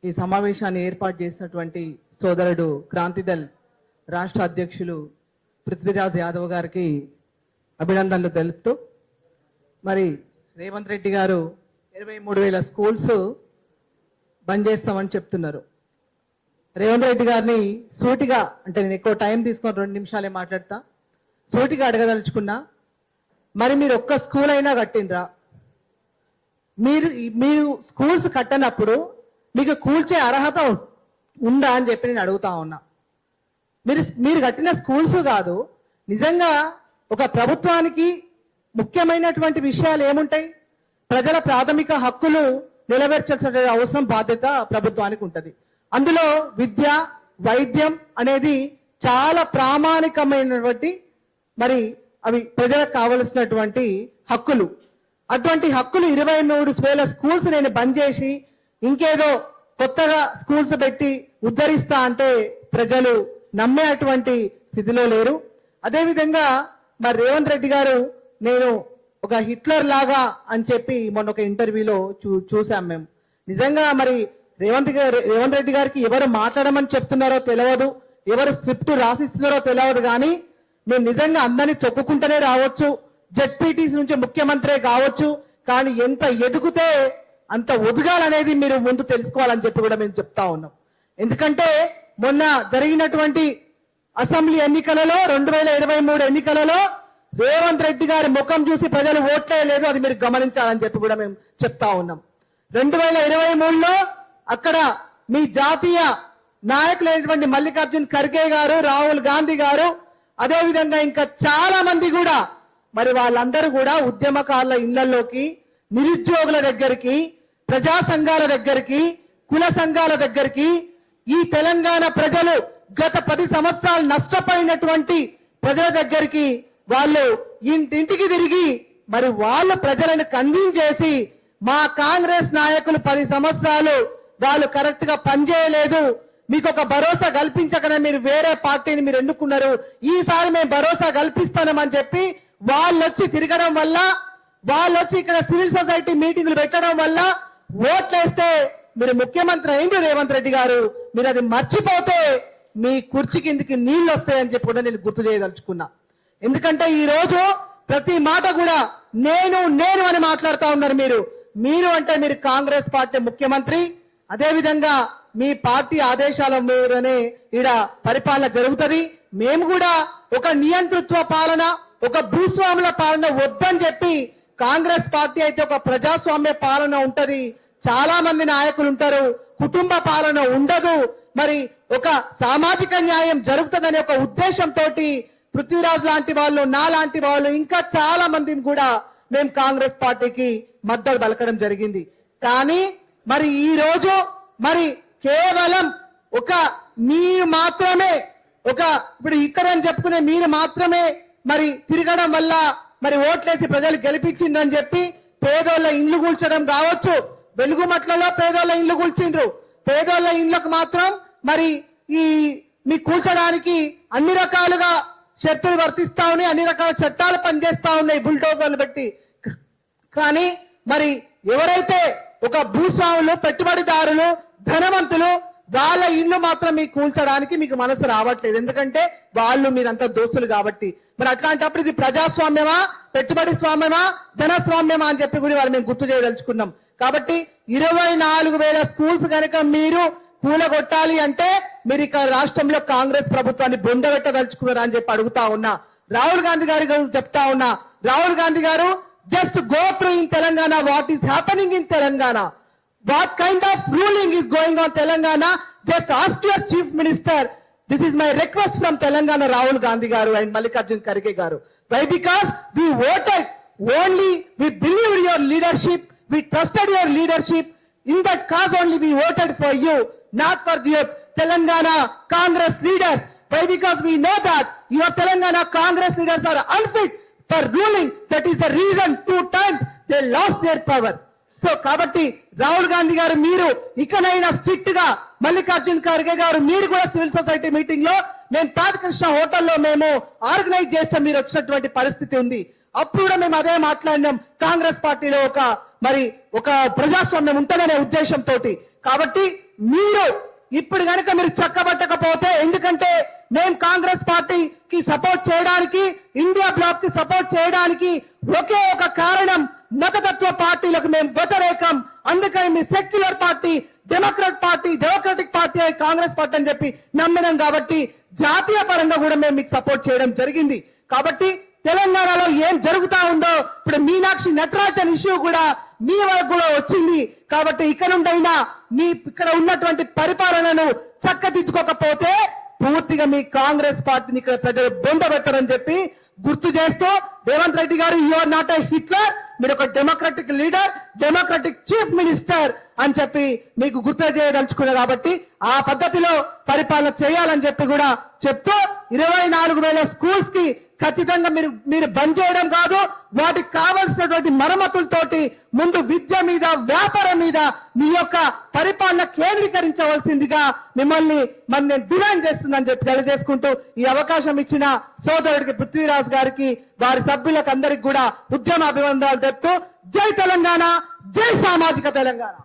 ఈ సమావేశాన్ని ఏర్పాటు చేసినటువంటి సోదరుడు క్రాంతిదల్ రాష్ట్ర అధ్యక్షులు పృథ్వీరాజ్ యాదవ్ గారికి అభినందనలు తెలుపుతూ, మరి రేవంత్ రెడ్డి గారు 23,000 స్కూల్స్ బంద్ చేస్తామని చెప్తున్నారు. రేవంత్ రెడ్డి గారిని సూటిగా, అంటే నేను ఎక్కువ టైం తీసుకొని 2 నిమిషాలే మాట్లాడతా, సూటిగా అడగదలుచుకున్నా, మరి మీరు ఒక్క స్కూల్ అయినా కట్టిండ్రా? మీరు స్కూల్స్ కట్టనప్పుడు మీకు కూల్చే అర్హత ఉందా అని చెప్పి నేను అడుగుతా ఉన్నా. మీరు కట్టిన స్కూల్స్ కాదు, నిజంగా ఒక ప్రభుత్వానికి ముఖ్యమైనటువంటి విషయాలు ఏముంటాయి? ప్రజల ప్రాథమిక హక్కులు నెరవేర్చాల్సిన అవసరం, బాధ్యత ప్రభుత్వానికి ఉంటుంది. అందులో విద్య, వైద్యం అనేది చాలా ప్రామాణికమైనటువంటి, మరి అవి ప్రజలకు కావలసినటువంటి హక్కులు. అటువంటి హక్కులు 23,000 స్కూల్స్ నేను బంద్ చేసి ఇంకేదో కొత్తగా స్కూల్స్ పెట్టి ఉద్ధరిస్తా అంటే ప్రజలు నమ్మేటువంటి స్థితిలో లేరు. అదేవిధంగా మరి రేవంత్ రెడ్డి గారు, నేను ఒక హిట్లర్ లాగా అని చెప్పి మొన్న ఒక ఇంటర్వ్యూలో చూసాం మేము. నిజంగా మరి రేవంత్ రెడ్డి గారికి ఎవరు మాట్లాడమని చెప్తున్నారో తెలియదు, ఎవరు స్క్రిప్ట్ రాసిస్తున్నారో తెలియదు, కానీ మేము నిజంగా అందరినీ తొక్కుకుంటూనే రావచ్చు, జెడ్పీటీసీ నుంచి ముఖ్యమంత్రి కావచ్చు, కానీ ఎంత ఎదుగుతే అంత ఒదుగాలనేది మీరు ముందు తెలుసుకోవాలని చెప్పి కూడా మేము చెప్తా ఉన్నాం. ఎందుకంటే మొన్న జరిగినటువంటి అసెంబ్లీ ఎన్నికలలో 2023 ఎన్నికలలో రేవంత్ రెడ్డి గారి ముఖం చూసి ప్రజలు ఓట్లే లేదు, అది మీరు గమనించాలని చెప్పి కూడా మేము చెప్తా ఉన్నాం. 2023లో అక్కడ మీ జాతీయ నాయకులైనటువంటి మల్లికార్జున్ ఖర్గే గారు, రాహుల్ గాంధీ గారు, అదేవిధంగా ఇంకా చాలా మంది కూడా, మరి వాళ్ళందరూ కూడా ఉద్యమకారుల ఇళ్లలోకి, నిరుద్యోగుల దగ్గరికి, ప్రజా సంఘాల దగ్గరికి, కుల సంఘాల దగ్గరికి, ఈ తెలంగాణ ప్రజలు గత 10 సంవత్సరాలు నష్టపోయినటువంటి ప్రజల దగ్గరికి వాళ్ళు ఇంటింటికి తిరిగి మరి వాళ్ళు ప్రజలను కన్విన్స్ చేసి, మా కాంగ్రెస్ నాయకులు 10 సంవత్సరాలు వాళ్ళు కరెక్ట్ గా పనిచేయలేదు, మీకు ఒక భరోసా కల్పించకనే మీరు వేరే పార్టీని మీరు ఎన్నుకున్నారు, ఈసారి మేము భరోసా కల్పిస్తామని చెప్పి వాళ్ళు వచ్చి తిరగడం వల్ల, వాళ్ళు వచ్చి ఇక్కడ సివిల్ సొసైటీ మీటింగ్లు పెట్టడం వల్ల ఓట్లేస్తే మీరు ముఖ్యమంత్రి అయింది రేవంత్ రెడ్డి గారు. మీరు అది మర్చిపోతే మీ కుర్చీ కిందికి నీళ్లు వస్తాయని చెప్పి కూడా నేను గుర్తు చేయదలుచుకున్నా. ఎందుకంటే ఈ రోజు ప్రతి మాట కూడా నేను అని మాట్లాడుతూ ఉన్నారు. మీరు అంటే మీరు కాంగ్రెస్ పార్టీ ముఖ్యమంత్రి, అదేవిధంగా మీ పార్టీ ఆదేశాల మేరనే ఈడ పరిపాలన జరుగుతుంది. మేము కూడా ఒక నియంతృత్వ పాలన, ఒక భూస్వాముల పాలన వద్దని చెప్పి, కాంగ్రెస్ పార్టీ అయితే ఒక ప్రజాస్వామ్య పాలన ఉంటది, చాలా మంది నాయకులు ఉంటారు, కుటుంబ పాలన ఉండదు, మరి ఒక సామాజిక న్యాయం జరుగుతుందనే ఒక ఉద్దేశంతో పృథ్వీరాజ్ లాంటి వాళ్ళు, నా లాంటి వాళ్ళు, ఇంకా చాలా మందిని కూడా మేము కాంగ్రెస్ పార్టీకి మద్దతు పలకడం జరిగింది. కానీ మరి ఈ రోజు మరి కేవలం ఒక మీరు మాత్రమే, ఒక ఇప్పుడు ఇతరని చెప్పుకునే మీరు మాత్రమే మరి తిరగడం వల్ల మరి ఓట్లేసి ప్రజలు గెలిపించిందని చెప్పి పేదోళ్ళ ఇండ్లు కూల్చడం కావచ్చు. వెలుగుమట్లలో పేదోళ్ళ ఇండ్లు కూల్చిండ్రు, పేదోళ్ళ ఇండ్లకు మాత్రం మరి ఈ మీ కూల్చడానికి అన్ని రకాలుగా షరతులు వర్తిస్తా ఉన్నాయి, అన్ని రకాల చట్టాలు పనిచేస్తా ఉన్నాయి బుల్డోజర్లు పెట్టి. కానీ మరి ఎవరైతే ఒక భూస్వాములు, పెట్టుబడిదారులు, ధనవంతులు, వాళ్ళ ఇల్లు మాత్రం మీకు కూల్చడానికి మీకు మనసు రావట్లేదు, ఎందుకంటే వాళ్ళు మీరంతా దోస్తులు కాబట్టి. మరి అట్లాంటప్పుడు ఇది ప్రజాస్వామ్యమా, పెట్టుబడి స్వామ్యమా, ధనస్వామ్యమా అని చెప్పి కూడా వాళ్ళు మేము గుర్తు చేయదలుచుకున్నాం. కాబట్టి 24,000 స్కూల్స్ కనుక మీరు కూలగొట్టాలి అంటే మీరు ఇక్కడ రాష్ట్రంలో కాంగ్రెస్ ప్రభుత్వాన్ని బొందబెట్టదలుచుకున్నారా అని చెప్పి అడుగుతా ఉన్నా. రాహుల్ గాంధీ గారి చెప్తా ఉన్నా, రాహుల్ గాంధీ గారు, just go through in Telangana what is happening in Telangana, what kind of ruling is going on Telangana, just ask your chief minister. This is my request from Telangana, Rahul Gandhi garu and Mallikarjun Kharge garu. Why? Because we voted only, we believed your leadership, we trusted your leadership, in that cause only we voted for you, not for your Telangana Congress leaders. Why? Because we know that your Telangana Congress leaders are unfit for ruling. That is the reason 2 times they lost their power. So కాబట్టి రాహుల్ గాంధీ గారు, మీరు ఇకనైనా strict గా, మల్లికార్జున్ ఖర్గే గారు మీరు కూడా civil society meeting లో మేము తాజకృష్ణ హోటల్లో మేము ఆర్గనైజ్ చేస్తాం, మీరు వచ్చినటువంటి పరిస్థితి ఉంది. అప్పుడు కూడా మేము అదే మాట్లాడినాం, కాంగ్రెస్ పార్టీలో ఒక ప్రజాస్వామ్యం ఉంటుందనే ఉద్దేశంతో. కాబట్టి మీరు ఇప్పుడు గనక మీరు చక్కబట్టకపోతే, ఎందుకంటే మేము కాంగ్రెస్ పార్టీకి సపోర్ట్ చేయడానికి, ఇండియా బ్లాక్ కి సపోర్ట్ చేయడానికి ఒకే ఒక కారణం, మతతత్వ పార్టీలకు మేము వ్యతిరేకం. అందుకని మీ secular party, democratic party Congress party అని చెప్పి నమ్మినాం కాబట్టి జాతీయ పరంగా కూడా మేము మీకు సపోర్ట్ చేయడం జరిగింది. కాబట్టి తెలంగాణలో ఏం జరుగుతా ఉందో ఇప్పుడు మీనాక్షి నటరాజన్ ఇష్యూ కూడా మీ వరకు కూడా వచ్చింది. కాబట్టి ఇక్కడ నుండైనా మీ ఇక్కడ ఉన్నటువంటి పరిపాలనను చక్కదిద్దుకోకపోతే పూర్తిగా మీ కాంగ్రెస్ పార్టీని ఇక్కడ ప్రజలు బొందబెట్టరని చెప్పి గుర్తు చేస్తూ, రేవంత్ రెడ్డి గారు you are not a Hitler, మీరు ఒక democratic leader, democratic chief minister అని చెప్పి మీకు గుర్తు చేయదలుచుకున్నారు. కాబట్టి ఆ పద్ధతిలో పరిపాలన చేయాలని చెప్పి కూడా చెప్తూ 24,000 స్కూల్స్ కి ఖచ్చితంగా మీరు బంద్ చేయడం కాదు, వాటికి కావలసినటువంటి మరమ్మతులతోటి ముందు విద్య మీద, వ్యాపారం మీద మీ యొక్క పరిపాలన కేంద్రీకరించవలసిందిగా మిమ్మల్ని నేను డిమాండ్ చేస్తుందని చెప్పి తెలియజేసుకుంటూ, ఈ అవకాశం ఇచ్చిన సోదరుడికి పృథ్వీరాజ్ గారికి, వారి సభ్యులకు అందరికి కూడా ఉద్యమ అభివందనాలు చెప్తూ, జై తెలంగాణ, జై సామాజిక తెలంగాణ.